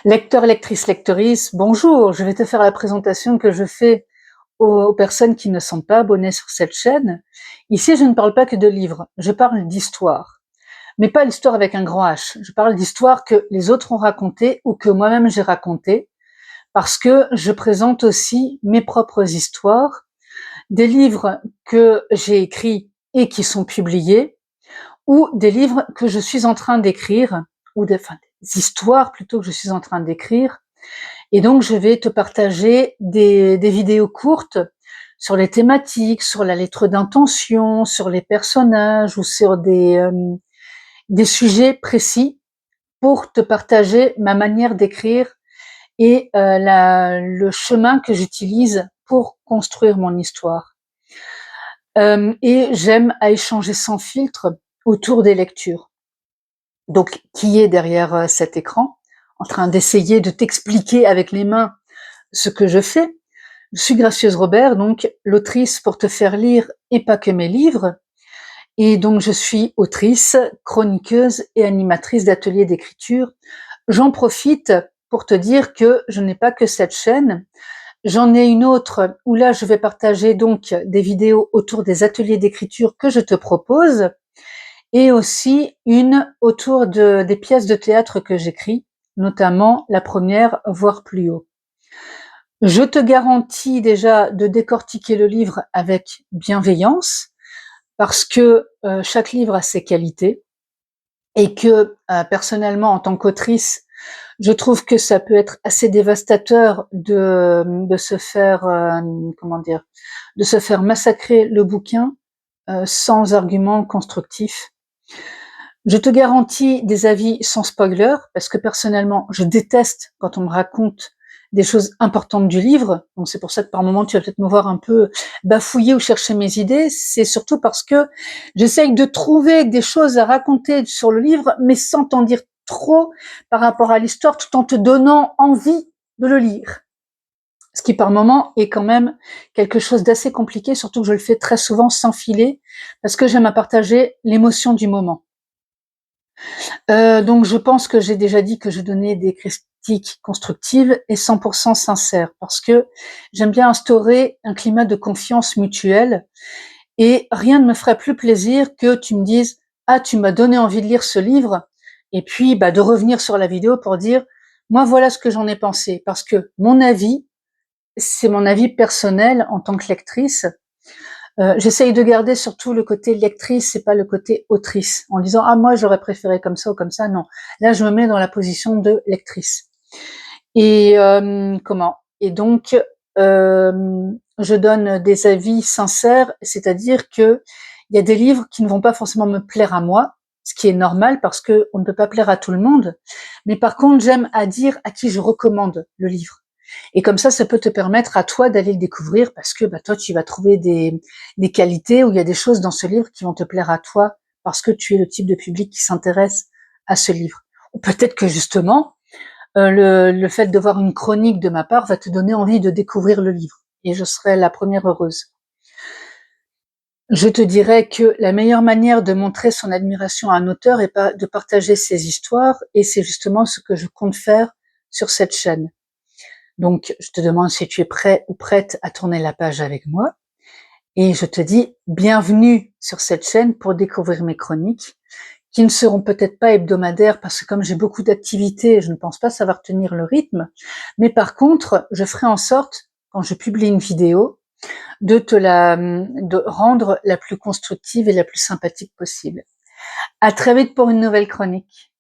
Lecteur, lectrice, lectrice, bonjour, je vais te faire la présentation que je fais aux personnes qui ne sont pas abonnées sur cette chaîne. Ici, je ne parle pas que de livres, je parle d'histoire. Mais pas l'histoire avec un grand H, je parle d'histoire que les autres ont racontées ou que moi-même j'ai racontées, parce que je présente aussi mes propres histoires, des livres que j'ai écrits et qui sont publiés, ou des livres que je suis en train d'écrire, ou des histoires plutôt que je suis en train d'écrire. Et donc, je vais te partager des vidéos courtes sur les thématiques, sur la lettre d'intention, sur les personnages ou sur des sujets précis pour te partager ma manière d'écrire et le chemin que j'utilise pour construire mon histoire. Et j'aime à échanger sans filtre autour des lectures. Donc, qui est derrière cet écran, en train d'essayer de t'expliquer avec les mains ce que je fais. Je suis Gracieuse Robert, donc l'autrice pour te faire lire et pas que mes livres. Et donc je suis autrice, chroniqueuse et animatrice d'ateliers d'écriture. J'en profite pour te dire que je n'ai pas que cette chaîne. J'en ai une autre où là je vais partager donc des vidéos autour des ateliers d'écriture que je te propose et aussi une autour des pièces de théâtre que j'écris, notamment la première, Voir plus haut. Je te garantis déjà de décortiquer le livre avec bienveillance, parce que chaque livre a ses qualités, et que personnellement, en tant qu'autrice, je trouve que ça peut être assez dévastateur de se faire, de se faire massacrer le bouquin sans argument constructif. Je te garantis des avis sans spoiler, parce que personnellement, je déteste quand on me raconte des choses importantes du livre. Donc c'est pour ça que par moment, tu vas peut-être me voir un peu bafouiller ou chercher mes idées. C'est surtout parce que j'essaye de trouver des choses à raconter sur le livre, mais sans t'en dire trop par rapport à l'histoire, tout en te donnant envie de le lire. Ce qui par moment est quand même quelque chose d'assez compliqué, surtout que je le fais très souvent sans filer, parce que j'aime à partager l'émotion du moment. Donc je pense que j'ai déjà dit que je donnais des critiques constructives et 100% sincères, parce que j'aime bien instaurer un climat de confiance mutuelle, et rien ne me ferait plus plaisir que tu me dises « Ah, tu m'as donné envie de lire ce livre », et puis de revenir sur la vidéo pour dire « Moi, voilà ce que j'en ai pensé », parce que mon avis, c'est mon avis personnel en tant que lectrice. J'essaye de garder surtout le côté lectrice et pas le côté autrice, en disant ah moi j'aurais préféré comme ça ou comme ça. Non, là je me mets dans la position de lectrice. Et Et donc je donne des avis sincères, c'est-à-dire que il y a des livres qui ne vont pas forcément me plaire à moi, ce qui est normal parce que on ne peut pas plaire à tout le monde. Mais par contre, j'aime à dire à qui je recommande le livre. Et comme ça peut te permettre à toi d'aller le découvrir parce que toi, tu vas trouver des qualités ou il y a des choses dans ce livre qui vont te plaire à toi parce que tu es le type de public qui s'intéresse à ce livre. Ou peut-être que justement, le fait de voir une chronique de ma part va te donner envie de découvrir le livre. Et je serai la première heureuse. Je te dirais que la meilleure manière de montrer son admiration à un auteur est pas de partager ses histoires, et c'est justement ce que je compte faire sur cette chaîne. Donc, je te demande si tu es prêt ou prête à tourner la page avec moi. Et je te dis bienvenue sur cette chaîne pour découvrir mes chroniques, qui ne seront peut-être pas hebdomadaires parce que comme j'ai beaucoup d'activités, je ne pense pas savoir tenir le rythme. Mais par contre, je ferai en sorte, quand je publie une vidéo, de rendre la plus constructive et la plus sympathique possible. À très vite pour une nouvelle chronique.